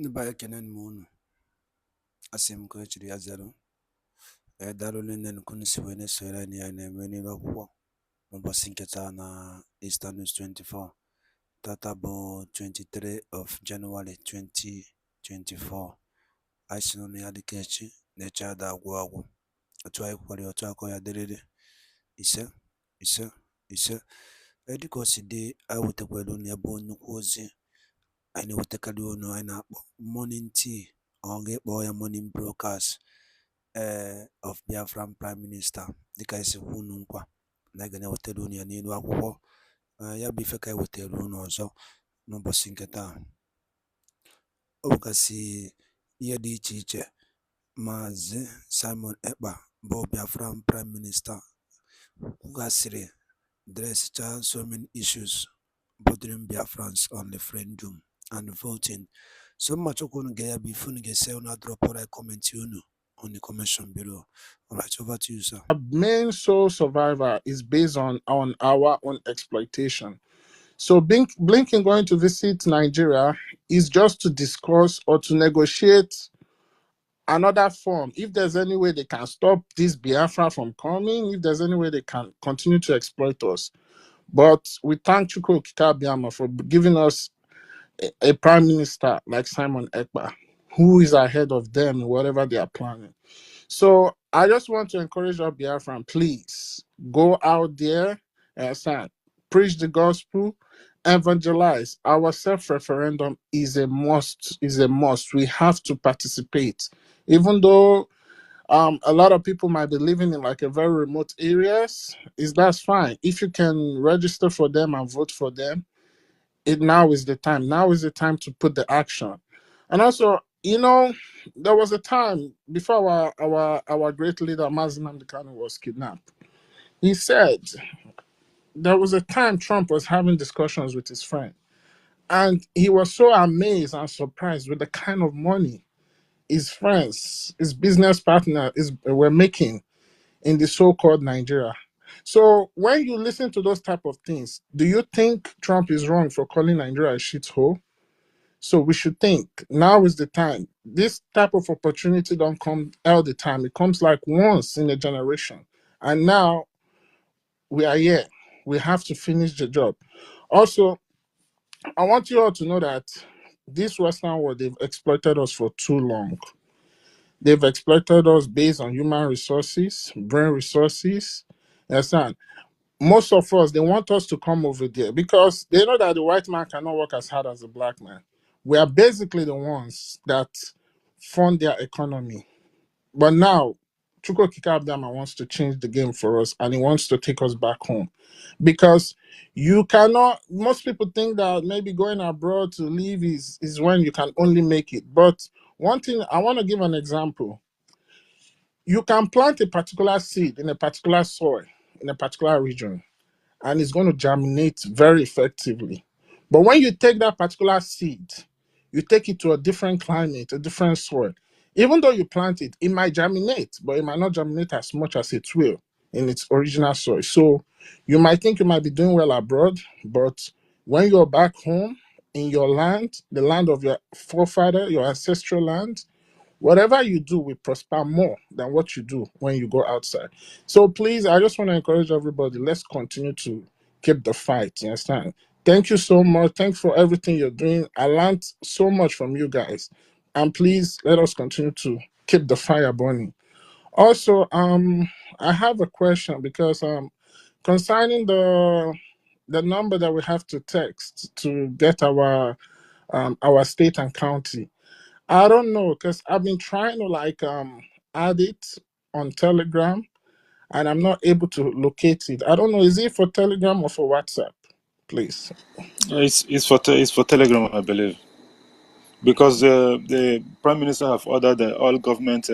Nibaya kenen munu asim ko chiri azero dalo linen kun siwene sera ni ane meni bakwo mabasinketa na Eastern News 24 tatabo 23 of January 2024 aisino ni adikechi necha da agwagwo otu anyị kwere otu akọ ya dịrịrị ise ise ise dịka o si dị anyị wetakwara unu ya bụ nnukwu ozi anyị na-ewetakarị unu anyị na-akpọ morning tea ọ ga-ekpọ ya morning broadcast of Biafran Prime Minister dịka anyị si kwu unu nkwa na anyị ga na-ewetara unu ya n'elu akwụkwọ ya bụ ife ka anyị wetara unu ọzọ n'ụbọchị nke taa. Ọ bụgasị ihe dị iche iche Maazị Simon Ekpa bụ Biafran Prime Minister kwugasịrị dresịcha so many issues bothering Biafrans on referendum and voting. So much unu ga-ya bụ ife unu ga-ese unu adrọpụrụ comment unu on the comment below. Alright, over to you, sir. Main sole survivor is based on our own exploitation. So Blinken going to visit Nigeria is just to discuss or to negotiate another form. If there's any way they can stop this Biafra from coming, if there's any way they can continue to exploit us. But we thank Chukwu Kitabiama for giving us a prime minister like Simon Ekpa, who is ahead of them in whatever they are planning. So I just want to encourage our Biafran, please go out there and preach the gospel, evangelize. Our self-referendum is a must. We have to participate. Even though a lot of people might be living in like a very remote areas, that's fine. If you can register for them and vote for them, now is the time. Now is the time to put the action. And also, there was a time before our great leader Mazen Amdekano was kidnapped. He said there was a time Trump was having discussions with his friend, and he was so amazed and surprised with the kind of money his friends, his business partner were making in the so-called Nigeria. So when you listen to those type of things, do you think Trump is wrong for calling Nigeria a shithole? So we should think now is the time. This type of opportunity don't come all the time. It comes like once in a generation. And now we are here. We have to finish the job. Also, I want you all to know that this Western world, they've exploited us for too long. They've exploited us based on human resources, brain resources. You understand? Most of us, they want us to come over there because they know that the white man cannot work as hard as the black man. We are basically the ones that fund their economy. But now, Chuko Kikabdama wants to change the game for us and he wants to take us back home. Because you cannot, most people think that maybe going abroad to live is when you can only make it. But one thing, I want to give an example. You can plant a particular seed in a particular soil, in a particular region, and it's going to germinate very effectively. But when you take that particular seed, you take it to a different climate, a different soil. Even though you plant it, it might germinate, but it might not germinate as much as it will in its original soil. So you might think you might be doing well abroad, but when you're back home in your land, the land of your forefather, your ancestral land, whatever you do will prosper more than what you do when you go outside. So please, I just want to encourage everybody, let's continue to keep the fight. You understand? Thank you so much. Thanks for everything you're doing. I learned so much from you guys. And please let us continue to keep the fire burning. Also, I have a question because concerning the number that we have to text to get our state and county. I don't know because I've been trying to add it on Telegram and I'm not able to locate it. I don't know, is it for Telegram or for WhatsApp, please? It's for Telegram, I believe, because the Prime Minister have ordered all government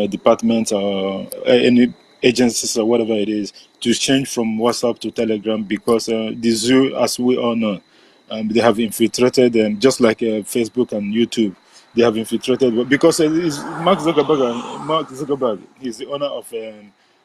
departments or any agencies or whatever it is to change from WhatsApp to Telegram because the zoo, as we all know, they have infiltrated them just like Facebook and YouTube. They have infiltrated because it's Mark Zuckerberg. Mark Zuckerberg, he's the owner of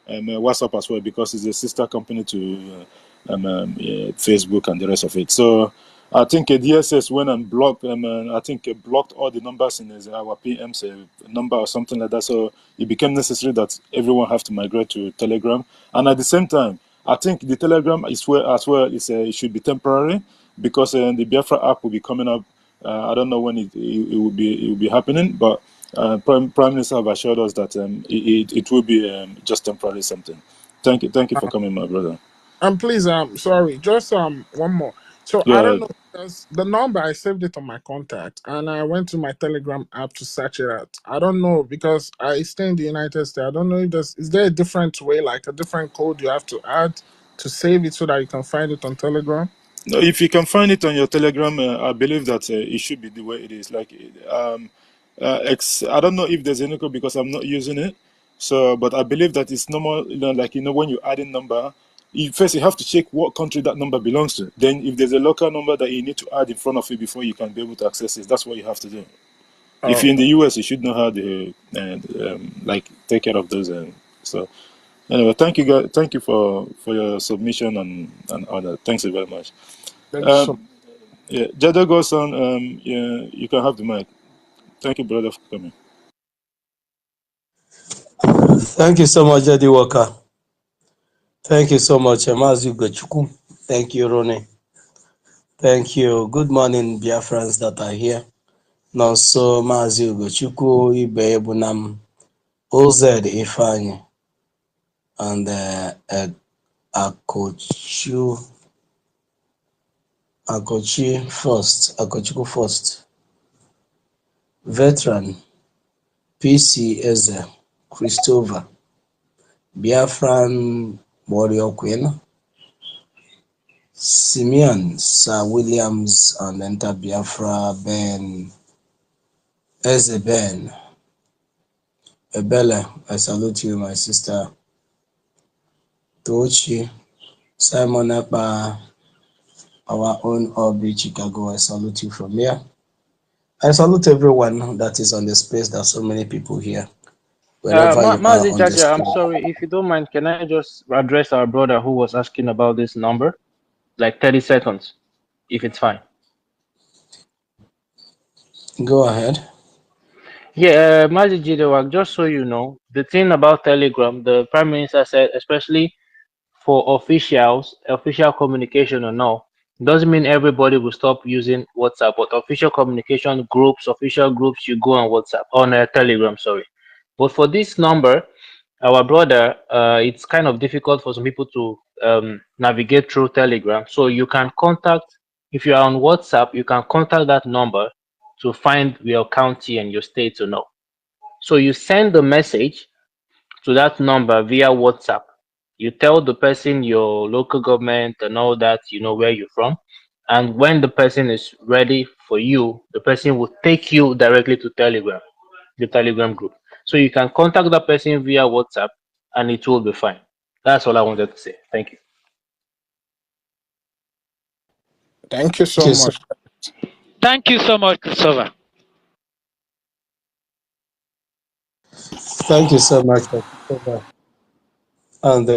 WhatsApp as well because it's a sister company to Facebook and the rest of it. So I think DSS went and blocked I think blocked all the numbers in our PM's number or something like that. So it became necessary that everyone have to migrate to Telegram. And at the same time, I think the Telegram is where as well is it should be temporary because the Biafra app will be coming up. I don't know when it will be happening, but Prime Minister have assured us that it will be just temporary something. Thank you for coming, my brother. And please, sorry, just one more. So Go I don't ahead. know because the number I saved it on my contact, and I went to my Telegram app to search it out. I don't know because I stay in the United States. I don't know if there's is there a different way, like a different code you have to add to save it so that you can find it on Telegram. No, if you can find it on your Telegram, I believe that it should be the way it is. Like, I don't know if there's any code because I'm not using it. So, but I believe that it's normal. Like when you add a number, first you have to check what country that number belongs to. Then, if there's a local number that you need to add in front of it before you can be able to access it, that's what you have to do. If you're in the Oh, US, you should know how to like take care of those. So, anyway, thank you guys. Thank you for your submission and all that. Thanks very much. thank you so. Um, yeah, Jada Goson, yeah, you can have the mic. Thank you, brother, for coming. Thank you so much, Eddie Walker. Thank you so much, Mazi Gochuku. Thank you, Ronnie. Thank you. Good morning, Biafrans that are here. Nonso Mazi Gochuku, Ibe Ebunam, OZ Ifani, and Akochu, Akochuku first, veteran, PC Eze, Christopher, Biafran Warrior Queen, Simeon, Sir Williams, and Enter Biafra, Ben, Eze Ben, Ebele, I salute you, my sister, Tochi, Simon Epa, our own Aubrey Chicago, I salute you from here. I salute everyone that is on the space. There are so many people here, wherever you are Mazi on the Jaja, I'm space. sorry, if you don't mind, can I just address our brother who was asking about this number? Like 30 seconds, if it's fine. Go ahead. Yeah, Mazi Jidewak, just so you know, the thing about Telegram, the Prime Minister said, especially for officials, official communication or no, doesn't mean everybody will stop using WhatsApp, but official communication groups, official groups, you go on WhatsApp, on Telegram, sorry. But for this number, our brother, it's kind of difficult for some people to navigate through Telegram. So you can contact, if you are on WhatsApp, you can contact that number to find your county and your state to know. So you send the message to that number via WhatsApp. You tell the person your local government and all that, you know where you're from. And when the person is ready for you, the person will take you directly to Telegram, the Telegram group. So you can contact that person via WhatsApp and it will be fine. That's all I wanted to say. Thank you. Thank you Thank so you so, much. Thank you so much, Christopher. thank you so much. And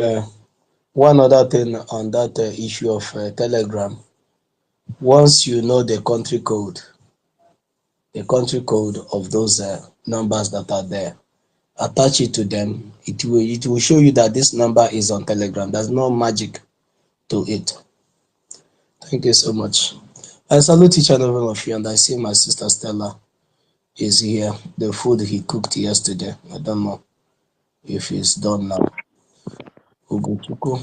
one other thing on that issue of Telegram, once you know the country code of those numbers that are there, attach it to them. It will show you that this number is on Telegram. There's no magic to it. Thank you so much. I salute each and every one of you, and I see my sister Stella is here. The food he cooked yesterday, I don't know if it's done now. Ugochukwu,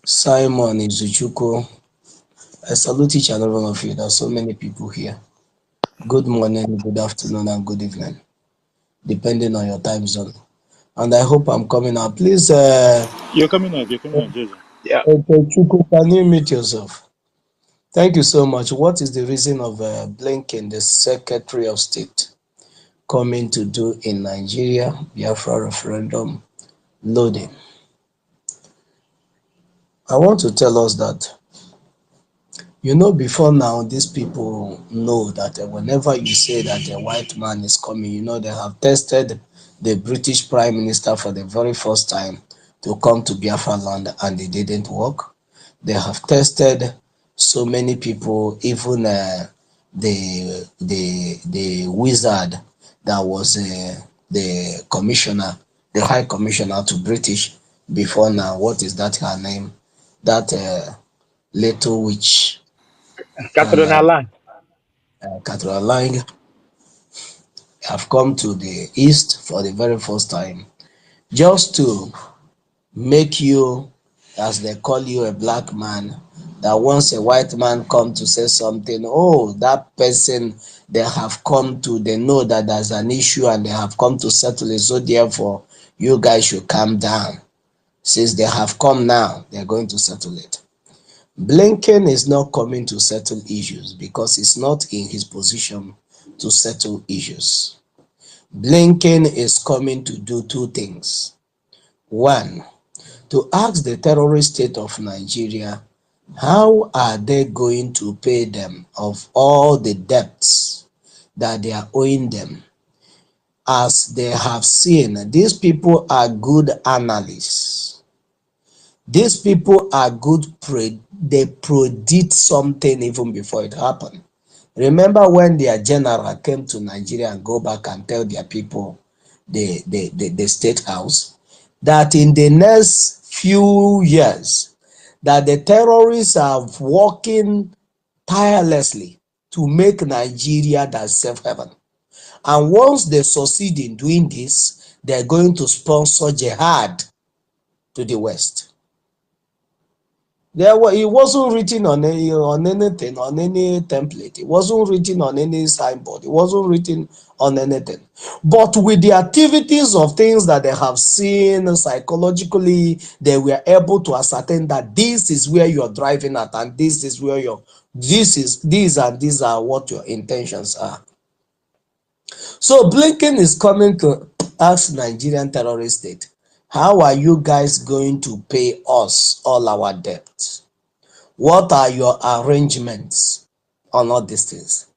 Simon Izuchukwu, I salute each and every one of you. There are so many people here. Good morning, good afternoon, and good evening, depending on your time zone. And I hope I'm coming out. Please, You're coming out. You're coming out, Jason. Yeah. Chukwu, can you mute yourself? Thank you so much. What is the reason of Blinken, the Secretary of State, coming to do in Nigeria, Biafra referendum, loading? I want to tell us that, before now, these people know that whenever you say that a white man is coming, they have tested the British Prime Minister for the very first time to come to Biafra land and it didn't work. They have tested so many people, even the wizard that was the commissioner, the high commissioner to British before now. What is that her name? That little witch on Catherine Allen. Catherine Lang have come to the east for the very first time, just to make you, as they call you, a black man, that once a white man come to say something, oh, that person, they have come to, they know that there's an issue and they have come to settle it, so therefore you guys should calm down. Since they have come now, they're going to settle it. Blinken is not coming to settle issues because it's not in his position to settle issues. Blinken is coming to do two things. One, to ask the terrorist state of Nigeria, how are they going to pay them of all the debts that they are owing them? As they have seen, these people are good analysts. These people are good, they predict something even before it happened. Remember when their general came to Nigeria and go back and tell their people, the state house, that in the next few years, that the terrorists are working tirelessly to make Nigeria that safe haven. And once they succeed in doing this, they're going to sponsor jihad to the West. It wasn't written on anything, on any template. It wasn't written on any signboard. It wasn't written on anything. But with the activities of things that they have seen psychologically, they were able to ascertain that this is where you're driving at, and this is where these are what your intentions are. So Blinken is coming to ask Nigerian terrorist state, how are you guys going to pay us all our debts? What are your arrangements on all these things?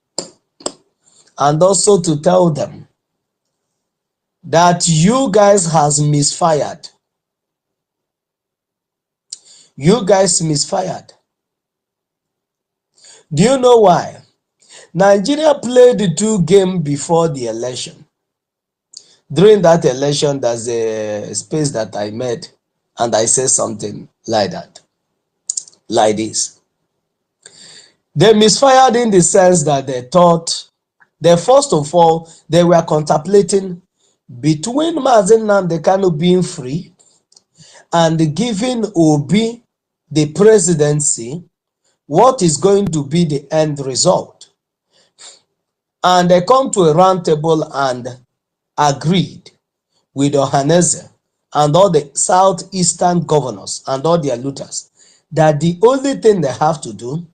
And also to tell them that you guys has misfired. You guys misfired. Do you know why? Nigeria played the two games before the election. During that election, there's a space that I made and I said something like that, like this. They misfired in the sense that they thought, first of all, they were contemplating between Mazen Nnamdi Kanu being free and giving Obi the presidency, what is going to be the end result? And they come to a round table and agreed with Ohaneze and all the southeastern governors and all their looters that the only thing they have to do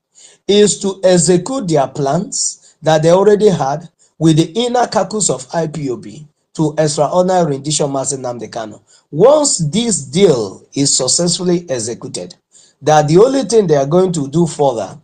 is to execute their plans that they already had with the inner caucus of IPOB to extraordinary rendition Mazen Nnamdi Kanu. Once this deal is successfully executed, that the only thing they are going to do further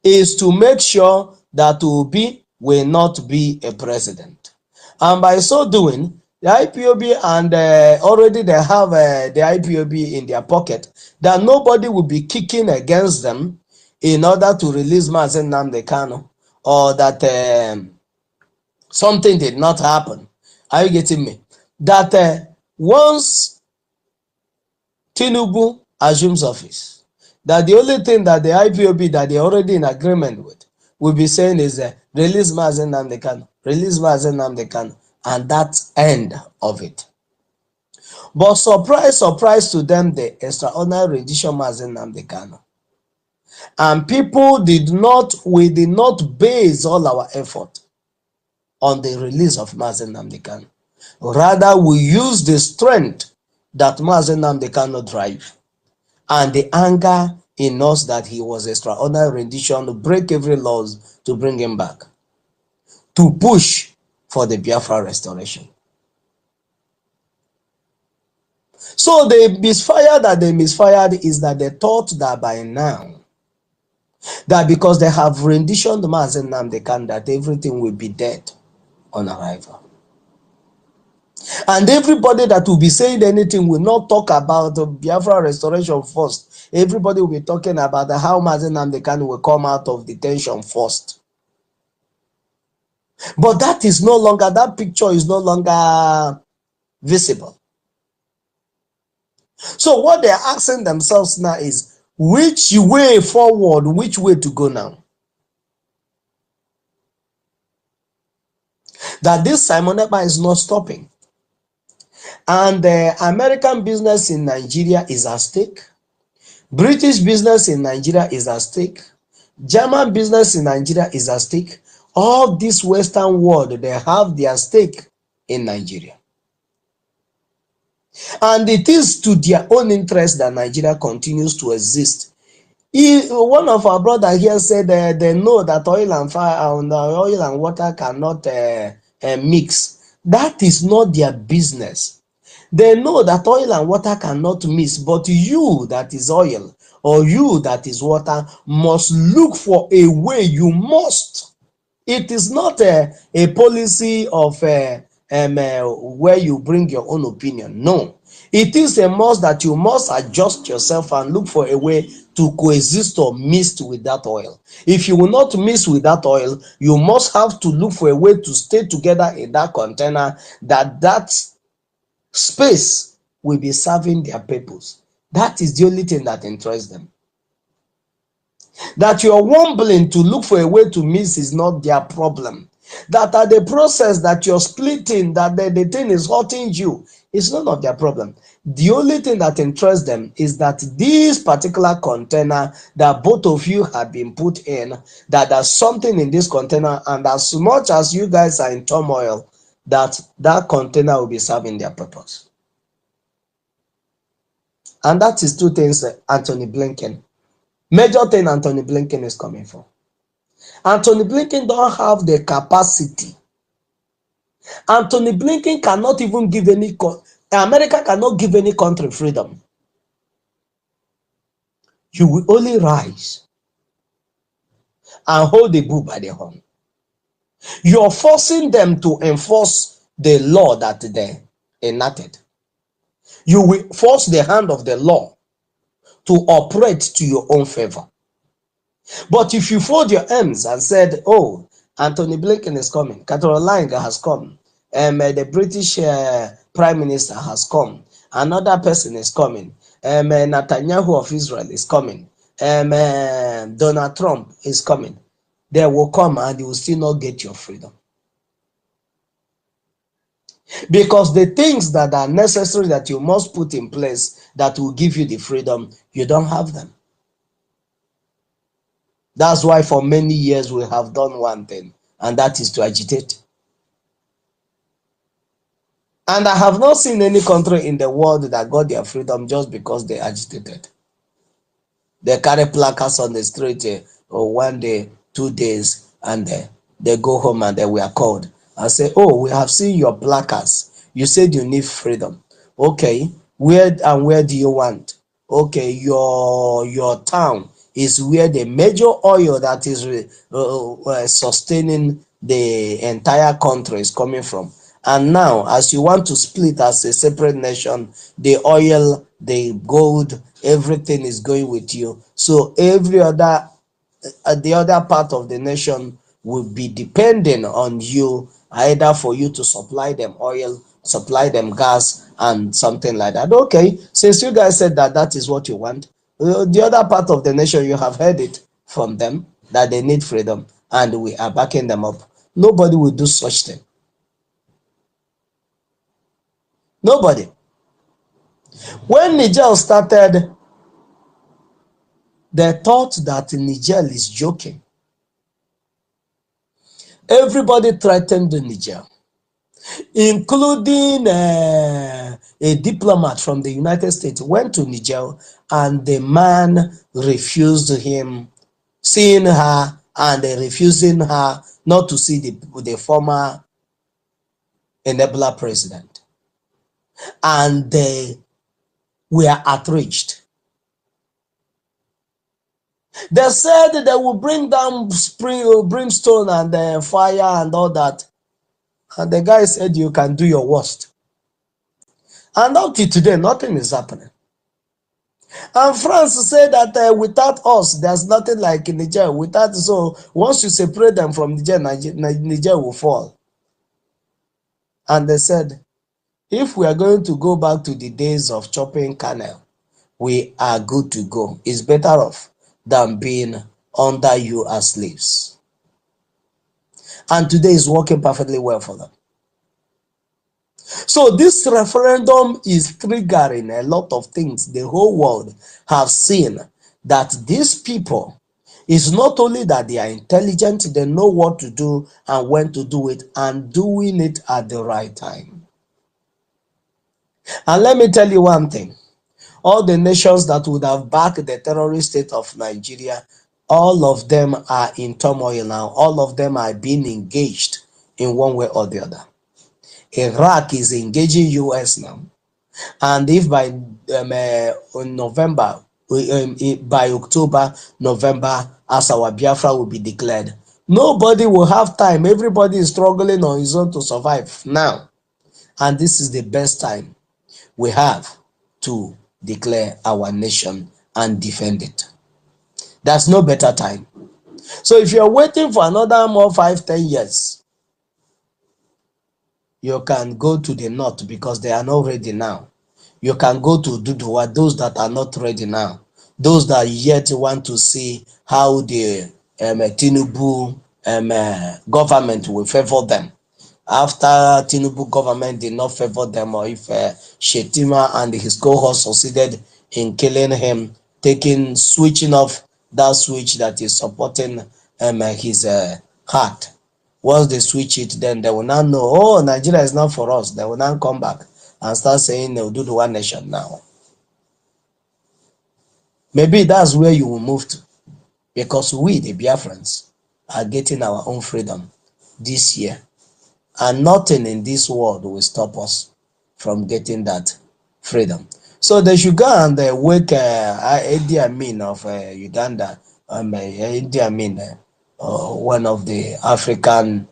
is to make sure that Obi will not be a president. And by so doing, the IPOB and already they have the IPOB in their pocket, that nobody will be kicking against them in order to release Mazen Nnamdi Kanu, or that something did not happen. Are you getting me? That once Tinubu assumes office, that the only thing that the IPOB that they're already in agreement with will be saying is release Mazen Nnamdi Kanu, release Mazen Nnamdi Kanu, and that's end of it. But surprise, surprise to them, the extraordinary rendition Mazen Nnamdi Kanu. And people we did not base all our effort on the release of Mazen Nnamdi Kanu. Rather, we use the strength that Mazen Nnamdi Kanu drive and the anger in us that he was extraordinary rendition to break every laws to bring him back, to push for the Biafra restoration. So the misfire that they misfired is that they thought that by now, that because they have renditioned Mazen Nnamdi Kanu, that everything will be dead on arrival. And everybody that will be saying anything will not talk about Biafra restoration first. Everybody will be talking about how Mazen Nnamdi Kanu will come out of detention first. But that is no longer, that picture is no longer visible. So what they're asking themselves now is, which way forward, which way to go now? That this Simon Ekpa is not stopping. And the American business in Nigeria is at stake. British business in Nigeria is at stake. German business in Nigeria is at stake. All this Western world, they have their stake in Nigeria. And it is to their own interest that Nigeria continues to exist. One of our brothers here said they know that oil and fire and oil and water cannot mix. That is not their business. They know that oil and water cannot mix, but you that is oil or you that is water must look for a way. You must. It is not a policy of where you bring your own opinion. No. It is a must that you must adjust yourself and look for a way to coexist or mix with that oil. If you will not mix with that oil, you must have to look for a way to stay together in that container, that space will be serving their purpose. That is the only thing that interests them. That you're wobbling to look for a way to miss is not their problem. That at the process that you're splitting, that the thing is hurting you, it's none of their problem. The only thing that interests them is that this particular container that both of you have been put in, that there's something in this container, and as much as you guys are in turmoil, that container will be serving their purpose. And that is two things Anthony Blinken. Major thing Anthony Blinken is coming for. Anthony Blinken don't have the capacity. Anthony Blinken cannot even give any, America cannot give any country freedom. You will only rise and hold the bull by the horn. You're forcing them to enforce the law that they enacted. You will force the hand of the law to operate to your own favor. But if you fold your arms and said, oh, Anthony Blinken is coming, Caroline has come, the British Prime Minister has come, another person is coming, Netanyahu of Israel is coming, Donald Trump is coming, they will come and you will still not get your freedom. Because the things that are necessary that you must put in place that will give you the freedom, you don't have them. That's why for many years we have done one thing, and that is to agitate. And I have not seen any country in the world that got their freedom just because they agitated. They carry placards on the street or 1 day, 2 days, and they go home and they were called and say, oh, we have seen your placards. You said you need freedom. Okay, where do you want? Okay, your town is where the major oil that is sustaining the entire country is coming from. And now, as you want to split as a separate nation, the oil, the gold, everything is going with you. So every other, the other part of the nation will be depending on you, either for you to supply them oil, supply them gas, and something like that. Okay, since you guys said that that is what you want, the other part of the nation, you have heard it from them that they need freedom, and we are backing them up. Nobody will do such thing. Nobody. When Niger started, they thought that Niger is joking. Everybody threatened Niger, including a diplomat from the United States went to Niger, and the man refused him seeing her, and refusing her not to see the former enabler president. And they were outraged. They said they will bring down brimstone and fire and all that. And the guy said, you can do your worst. And up to today, nothing is happening. And France say that without us, there's nothing like Niger. Without, so once you separate them from Niger, Niger will fall. And they said, if we are going to go back to the days of chopping kernel, we are good to go. It's better off than being under you as slaves. And today is working perfectly well for them. So this referendum is triggering a lot of things. The whole world have seen that these people, is not only that they are intelligent, they know what to do and when to do it, and doing it at the right time. And let me tell you one thing. All the nations that would have backed the terrorist state of Nigeria, all of them are in turmoil now. All of them are being engaged in one way or the other. Iraq is engaging US now. And if by November, by October, November, as our Biafra will be declared, nobody will have time. Everybody is struggling on his own to survive now. And this is the best time we have to declare our nation and defend it. There's no better time. So if you're waiting for another more 5-10 years, you can go to the north because they are not ready now. You can go to Duduwa, those that are not ready now. Those that yet want to see how the Tinubu government will favor them. After Tinubu government did not favor them, or if Shetima and his cohort succeeded in killing him, switching off that switch that is supporting his heart. Once they switch it, then they will now know, oh, Nigeria is not for us. They will now come back and start saying they'll do the one nation now. Maybe that's where you will move to, because we, the Biafrans, are getting our own freedom this year. And nothing in this world will stop us from getting that freedom. So they should go and wake Idi Amin of Uganda, Idi Amin, one of the African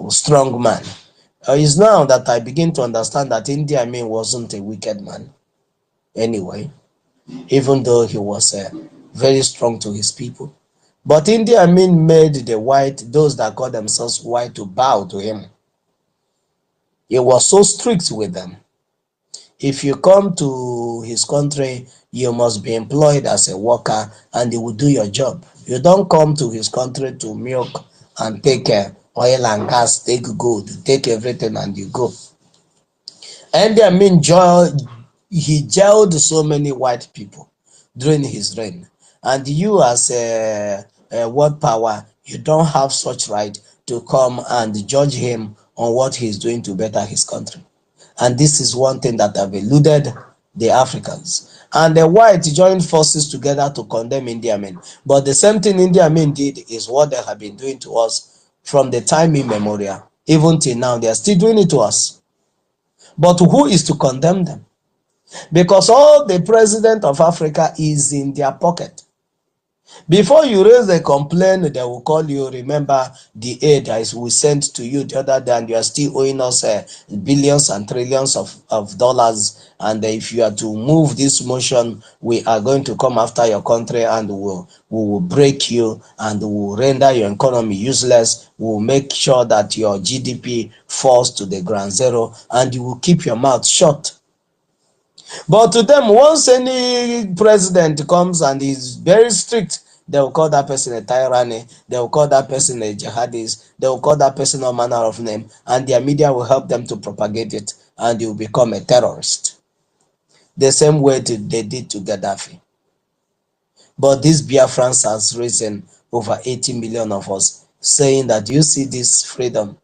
strong man. It's now that I begin to understand that Idi Amin wasn't a wicked man anyway, even though he was very strong to his people. But Idi Amin made those that call themselves white, to bow to him. He was so strict with them. If you come to his country, you must be employed as a worker and he will do your job. You don't come to his country to milk and take oil and gas, take gold, take everything and you go. And I mean, he jailed so many white people during his reign. And you as a world power, you don't have such right to come and judge him on what he's doing to better his country. And this is one thing that have eluded the Africans. And the whites joined forces together to condemn Idi Amin. But the same thing Idi Amin did is what they have been doing to us from the time immemorial. Even till now, they are still doing it to us. But who is to condemn them? Because all the president of Africa is in their pocket. Before you raise a complaint, they will call you, remember the aid we sent to you the other day, and you are still owing us billions and trillions of dollars. And if you are to move this motion, we are going to come after your country and we will break you and we will render your economy useless. We will make sure that your GDP falls to the ground zero and you will keep your mouth shut. But to them, once any president comes and is very strict, they will call that person a tyranny, they will call that person a jihadist, they will call that person all manner of name, and their media will help them to propagate it, and you will become a terrorist. The same way they did to Gaddafi. But this Biafrans has risen over 80 million of us, saying that you see this freedom,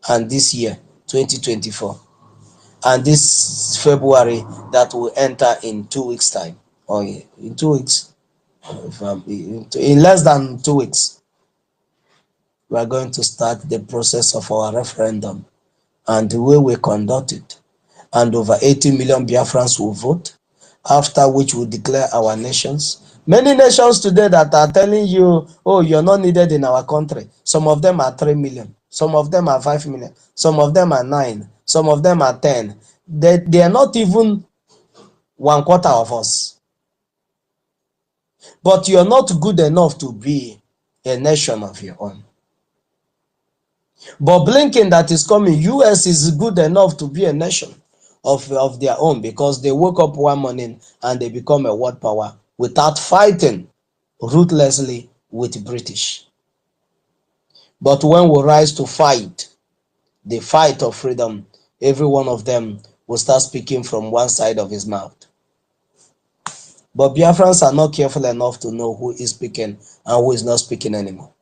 and this year, 2024, and this February that will enter in 2 weeks' time, or in 2 weeks, in less than 2 weeks, we are going to start the process of our referendum and the way we conduct it. And over 80 million Biafrans will vote, after which we declare our nations. Many nations today that are telling you, oh, you're not needed in our country. Some of them are 3 million. Some of them are 5 million. Some of them are 9. Some of them are 10. They are not even 1/4 of us. But you're not good enough to be a nation of your own. But Blinken that is coming, US is good enough to be a nation of their own, because they woke up one morning and they become a world power without fighting ruthlessly with British. But when we rise to fight, the fight of freedom, every one of them will start speaking from one side of his mouth. But Biafrans are not careful enough to know who is speaking and who is not speaking anymore.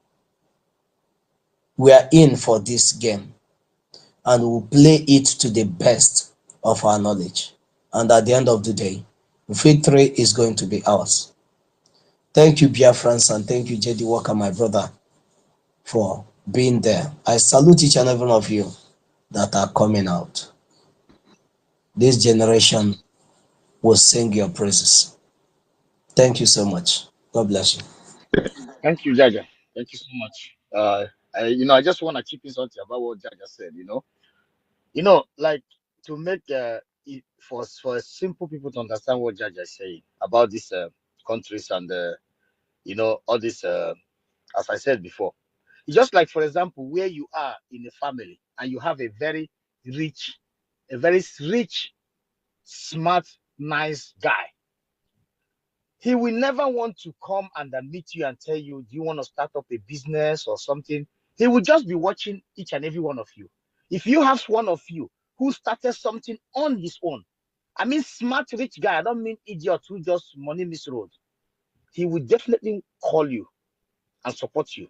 We are in for this game, and we'll play it to the best of our knowledge. And at the end of the day, victory is going to be ours. Thank you, Biafrans, and thank you, JD Walker, my brother, for being there. I salute each and every one of you that are coming out. This generation will sing your praises. Thank you so much. God bless you. Thank you, Jaja. Thank you so much. I just want to chip in something about what Jaja said. Like, to make it for simple people to understand what Jaja is saying about these countries and all this. As I said before, it's just like, for example, where you are in a family and you have rich, a very rich, smart, nice guy. He will never want to come and meet you and tell you, do you want to start up a business or something? He will just be watching each and every one of you. If you have one of you who started something on his own, I mean, smart, rich guy, I don't mean idiot who just money misroad, he will definitely call you and support you.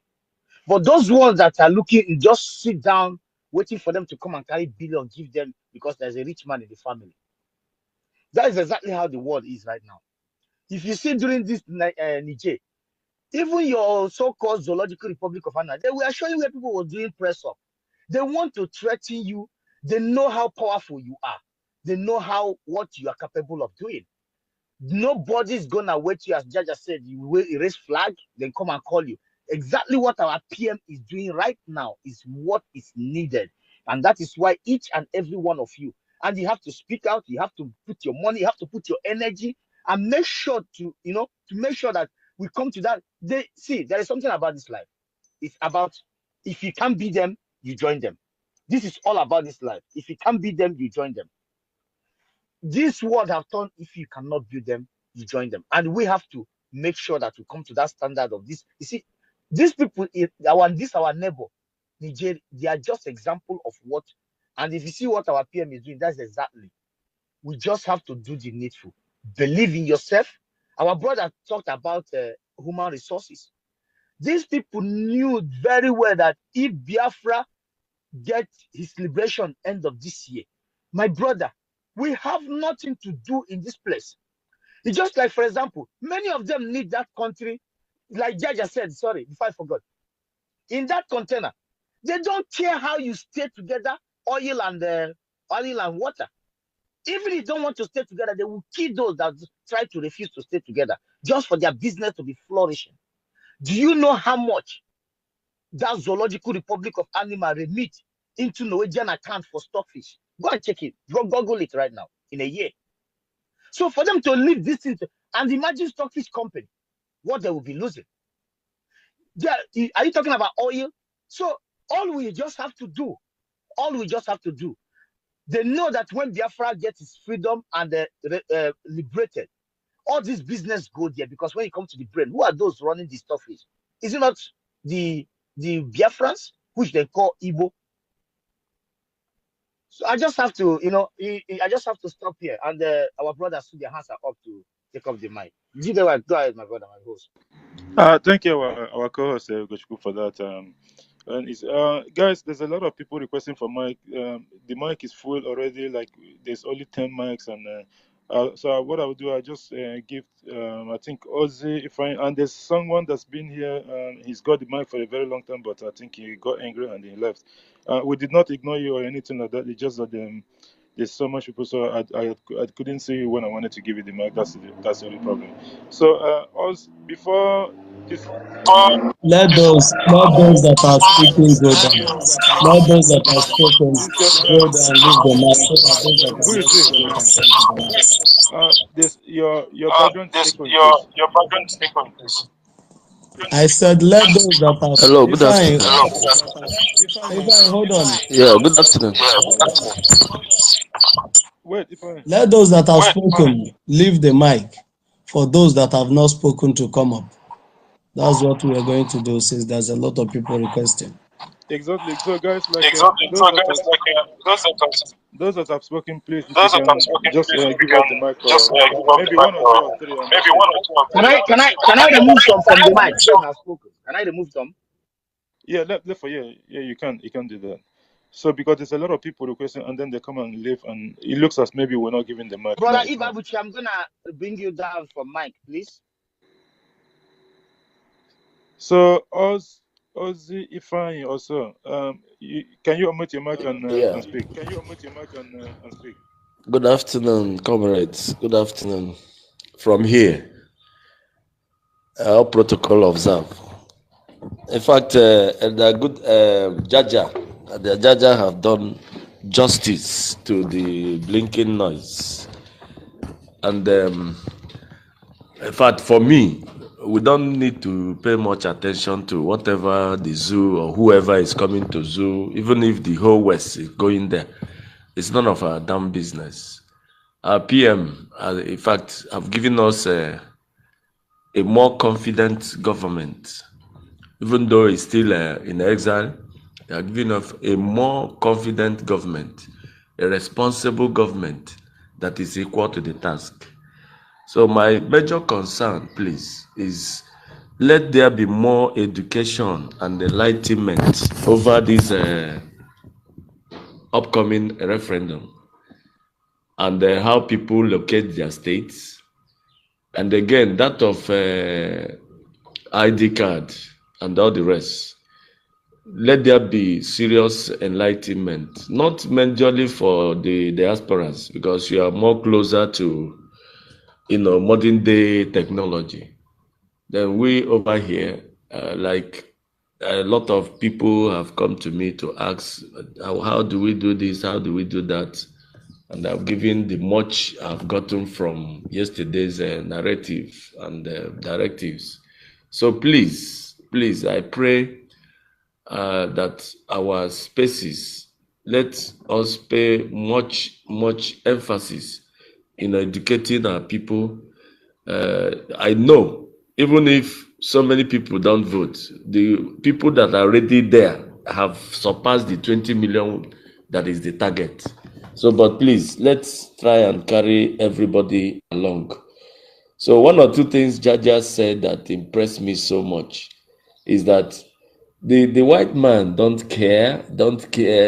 But those ones that are looking, just sit down, waiting for them to come and carry billion, give them because there's a rich man in the family. That is exactly how the world is right now. If you see during this Niger, even your so-called zoological republic of Anna, they were showing where people were doing press up. They want to threaten you. They know how powerful you are. They know what you are capable of doing. Nobody's gonna wait you, as Jaja said, you will erase flag, then come and call you. Exactly what our PM is doing right now is what is needed. And that is why each and every one of you, and you have to speak out, you have to put your money, you have to put your energy, and make sure to make sure that we come to that. There is something about this life. It's about, if you can't beat them, you join them. This is all about this life. If you can't beat them, you join them. This world have turned, if you cannot build them, you join them. And we have to make sure that we come to that standard of this. You see, these people, our neighbor, Niger, they are just example of what. And if you see what our PM is doing, that's exactly. We just have to do the needful. Believe in yourself. Our brother talked about human resources. These people knew very well that if Biafra get his liberation end of this year, my brother, we have nothing to do in this place. It's just like, for example, many of them need that country, like Jaja said, sorry, if I forgot, in that container, they don't care how you stay together, oil and water. Even if they don't want to stay together, they will kill those that try to refuse to stay together just for their business to be flourishing. Do you know how much that zoological republic of animal remit into Norwegian account for stockfish? Go and check it. Google it right now in a year. So for them to leave this thing, and imagine stockfish company, what they will be losing. Are you talking about oil? So all we just have to do, they know that when Biafra gets its freedom and liberated, all this business go there, because when you come to the brain, who are those running the stockfish? Is it not the Biafrans, which they call Igbo? So I just have to, I just have to stop here. And our brothers, their hands are up to take up the mic. Go ahead, my brother, my host. Thank you, our co-host, Gochukwu, for that. And it's, guys, there's a lot of people requesting for mic. The mic is full already. Like, there's only 10 mics, and so what I will do, I just give, I think Ozzy, if I, and there's someone that's been here. He's got the mic for a very long time, but I think he got angry and he left. We did not ignore you or anything like that. It's just that there's so much people, so I couldn't see you when I wanted to give you the mic. That's the only problem. So us before this. Let those that are speaking go down. Let those that are spoken go down, leave the mic so that those that are Who is not this? speaking can come to the mic. This your background is echoing, please. I said, let those that are Hello, good Ifeanyi, afternoon. Ifeanyi, hold on. Yeah, good afternoon. Wait, if I Let those that have spoken leave the mic for those that have not spoken to come up. That's what we are going to do since there's a lot of people requesting. exactly. So guys, like those that have spoken, please, if you can just give us the mic, or maybe one or two or three, and that's it. Can I remove some from the mic? Those have spoken. Can I remove them? Yeah, yeah, you can do that. So because there's a lot of people requesting, and then they come and leave, and it looks as maybe we're not giving the mic. Brother No, it's not. Ibabuchi, I'm gonna bring you down from mic, please. So Ozzy Ifeanyi also, can you unmute your mic Yeah. and speak? Good afternoon, comrades. Good afternoon. From here, all protocol observed. In fact, the good the Jaja have done justice to the blinking noise. And in fact, for me, we don't need to pay much attention to whatever the zoo or whoever is coming to zoo, even if the whole West is going there. It's none of our damn business. Our PM, in fact, have given us a more confident government, even though it's still in exile. They are giving us a more confident government, a responsible government that is equal to the task. So my major concern, please, is let there be more education and enlightenment over this upcoming referendum, and how people locate their states. And again, that of ID card and all the rest. Let there be serious enlightenment, not majorly for the diasporans, because you are more closer to, modern day technology. Then we over here, like a lot of people have come to me to ask, how do we do this? How do we do that? And I've given the much I've gotten from yesterday's narrative and directives. So please, I pray that our spaces, let us pay much emphasis in educating our people. I know, even if so many people don't vote, the people that are already there have surpassed the 20 million that is the target. So, but please, let's try and carry everybody along. So one or two things Jaja said that impressed me so much is that the white man don't care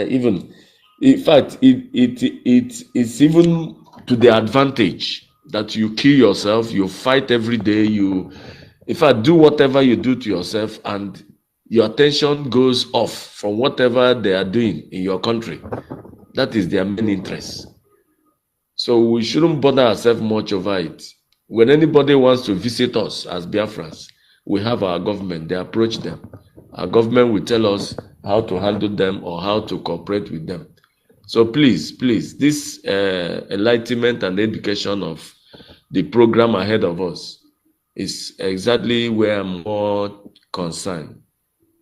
even. In fact, it's even to the advantage that you kill yourself, you fight every day, you in fact do whatever you do to yourself, and your attention goes off from whatever they are doing in your country. That is their main interest. So we shouldn't bother ourselves much over it. When anybody wants to visit us as Biafrans, we have our government, they approach them. Our government will tell us how to handle them or how to cooperate with them. So please, this enlightenment and education of the program ahead of us is exactly where I'm more concerned.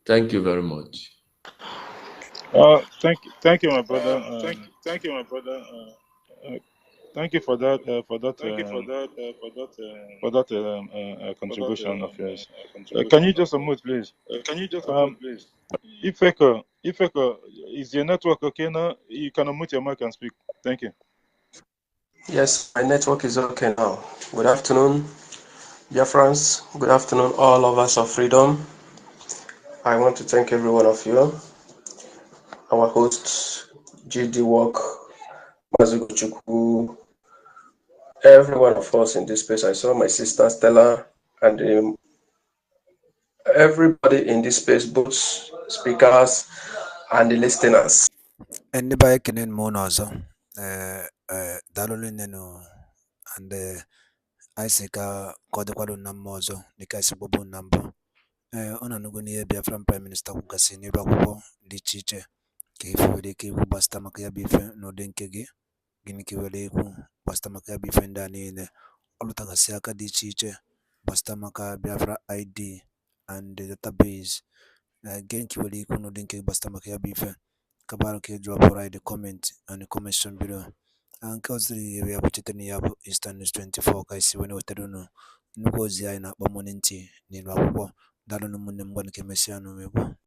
Thank you very much. Thank you, my brother. Thank you for that. Contribution of yours. Can you just unmute, please? Ifeko, is your network okay now? You can unmute your mic and speak. Thank you. Yes, my network is okay now. Good afternoon, dear friends. Good afternoon, all lovers of freedom. I want to thank every one of you, our hosts, GD Walk, Mazuguchuku, every one of us in this space. I saw my sister Stella and everybody in this space, both speakers and the listeners. Anybody can moon also. daalụ nne nụ, and anyị sị ka ọ dịkwalụ na mma ọzọ dịka anyị si kpọbụ na mbụ. Ọ na-anụgo n'ihe Biafran Prime Minister kwugasị n'ebe akwụkwọ dị iche iche ka ife nwere ike ikwu gbasịta maka ya bụ ife n'ụdị nke gị. Gịnị ka i nwere ikwu gbasịta maka ya bụ ife ndị a niile? Ọ lụtagasị aka dị iche iche gbasịta maka Biafra ID and the database. Gịnị ka i nwere ikwu n'ụdị nke gị gbasịta maka ya bụ ife? Kabarụ ka ị drọpụrụ anyị the comment and the comment section below. Nke ọzọ ya bụ chetara na ya bụ Eastern News 24 ka anyị si wee wetara unu nnukwu ozi anyị na-akpọ morning tea n'elu akwụkwọ. Daalụ ụmụnne m, gwanụ ka emesịa n'ụmụ Igbo.